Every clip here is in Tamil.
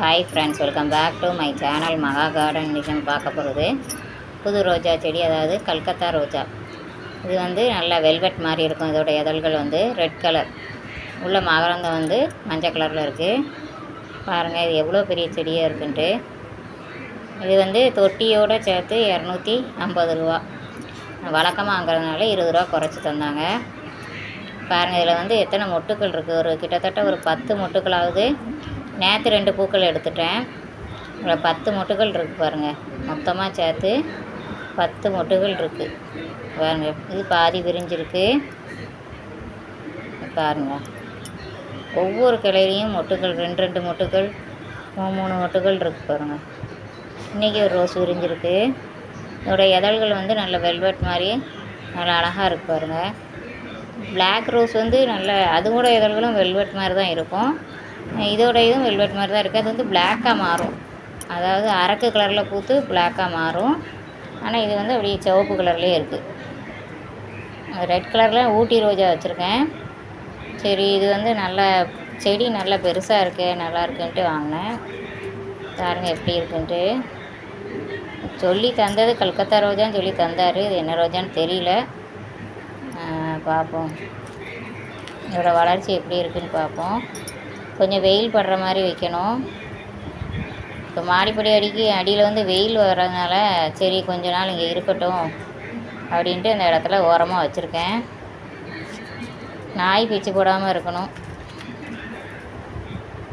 Hi friends, welcome back to my channel Maha garden. இன்றைக்கி நம்ம பார்க்க போகிறது புது ரோஜா செடி, அதாவது கல்கத்தா ரோஜா. இது வந்து நல்லா வெல்வெட் மாதிரி இருக்கும். இதோட இதழ்கள் வந்து ரெட் கலர், உள்ள மகரந்தம் வந்து மஞ்சள் கலரில் இருக்குது. பாருங்கள் இது எவ்வளோ பெரிய செடியாக இருக்குன்ட்டு. இது வந்து தொட்டியோடு சேர்த்து 250 ரூபா. வழக்கமாக வாங்குறதுனால 20 ரூபா குறைச்சி தந்தாங்க. பாருங்கள் இதில் வந்து எத்தனை மொட்டுக்கள் இருக்குது. கிட்டத்தட்ட ஒரு 10 மொட்டுக்களாவது. நேற்று 2 பூக்கள் எடுத்துட்டேன். இதில் 10 மொட்டுகள் இருக்குது பாருங்கள். மொத்தமாக சேர்த்து 10 மொட்டுகள் இருக்குது பாருங்கள். இது பாதி விரிஞ்சிருக்கு பாருங்கள். ஒவ்வொரு கிளையிலையும் மொட்டுகள் 2 மொட்டுகள் 3 மொட்டுகள் இருக்குது பாருங்கள். இன்றைக்கி ஒரு ரோஸ் விரிஞ்சிருக்கு. இதோட இதழ்கள் வந்து நல்ல வெல்வெட் மாதிரி நல்லா அழகாக இருக்குது பாருங்கள். பிளாக் ரோஸ் வந்து நல்ல அதோட இதழ்களும் வெல்வெட் மாதிரி தான் இருக்கும். இதோட இதுவும் வெல்வெட் மாதிரி தான் இருக்குது. அது வந்து பிளாக்காக மாறும், அதாவது அரக்கு கலரில் பூத்து பிளாக்காக மாறும். ஆனால் இது வந்து அப்படியே சிவப்பு கலர்லேயே இருக்குது. ரெட் கலரில் ஊட்டி ரோஜா வச்சுருக்கேன். சரி, இது வந்து நல்ல செடி நல்லா பெருசாக இருக்கு, நல்லா இருக்குன்ட்டு வாங்கினேன். பாருங்கள் எப்படி இருக்குன்ட்டு. சொல்லி தந்தது கல்கத்தா ரோஜான்னு சொல்லி தந்தார். இது என்ன ரோஜான்னு தெரியல, பார்ப்போம். இதோட வளர்ச்சி எப்படி இருக்குதுன்னு பார்ப்போம். கொஞ்சம் வெயில் படுற மாதிரி வைக்கணும். இப்போ மாடிப்படி அடியில் வந்து வெயில் வர்றதுனால சரி கொஞ்ச நாள் இங்கே இருக்கட்டும் அப்படின்ட்டு இந்த இடத்துல ஓரமாக வச்சுருக்கேன். நாய் பிச்சு போடாமல் இருக்கணும்.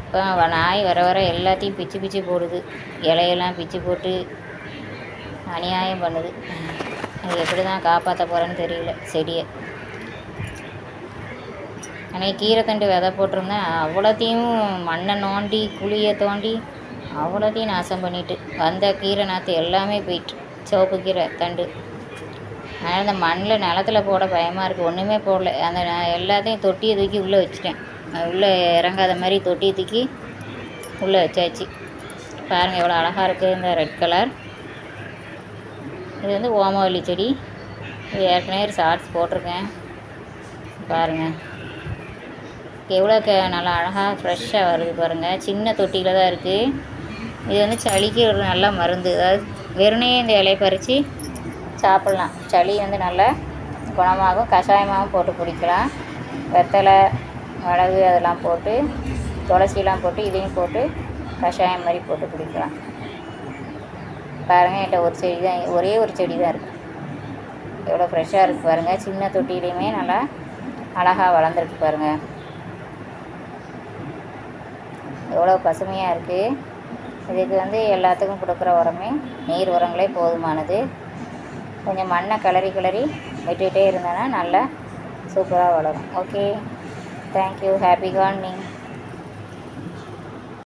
இப்போ நாய் வர வர எல்லாத்தையும் பிச்சு போடுது. இலையெல்லாம் பிச்சு போட்டு அநியாயம் பண்ணுது. அது எப்படி தான் காப்பாற்ற போகிறேன்னு தெரியல செடியை. அன்றைக்கி கீரைத்தண்டு விதை போட்டிருந்தேன். அவ்வளோத்தையும் மண்ணை நோண்டி குழியை தோண்டி அவ்வளோத்தையும் நாசம் பண்ணிவிட்டு வந்த கீரை நாற்று எல்லாமே போயிட்டு. சிவப்பு கீரை தண்டு. அதனால் அந்த மண்ணில் நிலத்தில் போட பயமாக இருக்குது. ஒன்றுமே போடல. அந்த எல்லாத்தையும் தொட்டியை தூக்கி உள்ளே வச்சுட்டேன். உள்ளே இறங்காத மாதிரி தொட்டியை தூக்கி உள்ளே வச்சாச்சு. பாருங்கள் எவ்வளோ அழகாக இருக்குது இந்த ரெட் கலர். இது வந்து ஓமவல்லி செடி. இது ஏற்கனவே ஷார்ட்ஸ் போட்டிருக்கேன் பாருங்கள். எவ்வளோ நல்லா அழகாக ஃப்ரெஷ்ஷாக வருது பாருங்கள். சின்ன தொட்டியில் தான் இருக்குது. இது வந்து சளிக்கு ஒரு நல்ல மருந்து. அதாவது வெறுனே இந்த இலையை பறித்து சாப்பிட்லாம். சளி வந்து நல்லா குணமாகும். கஷாயமாகவும் போட்டு குடிக்கலாம். வெத்தலை மிளகு அதெல்லாம் போட்டு, துளசியெல்லாம் போட்டு, இதையும் போட்டு கஷாயம் மாதிரி போட்டு குடிக்கலாம். பாருங்கள் என்கிட்ட ஒரு செடி தான், ஒரே ஒரு செடி தான் இருக்குது. எவ்வளோ ஃப்ரெஷ்ஷாக இருக்குது பாருங்கள். சின்ன தொட்டிலையுமே நல்லா அழகாக வளர்ந்துருக்கு பாருங்கள். எவ்வளோ பசுமையாக இருக்குது. இதுக்கு வந்து எல்லாத்துக்கும் கொடுக்குற உரமே நீர் உரங்களே போதுமானது. கொஞ்சம் மண்ணை கிளறி விட்டுகிட்டே இருந்தேன்னா நல்லா சூப்பராக வளரும். Okay, thank you. Happy gardening.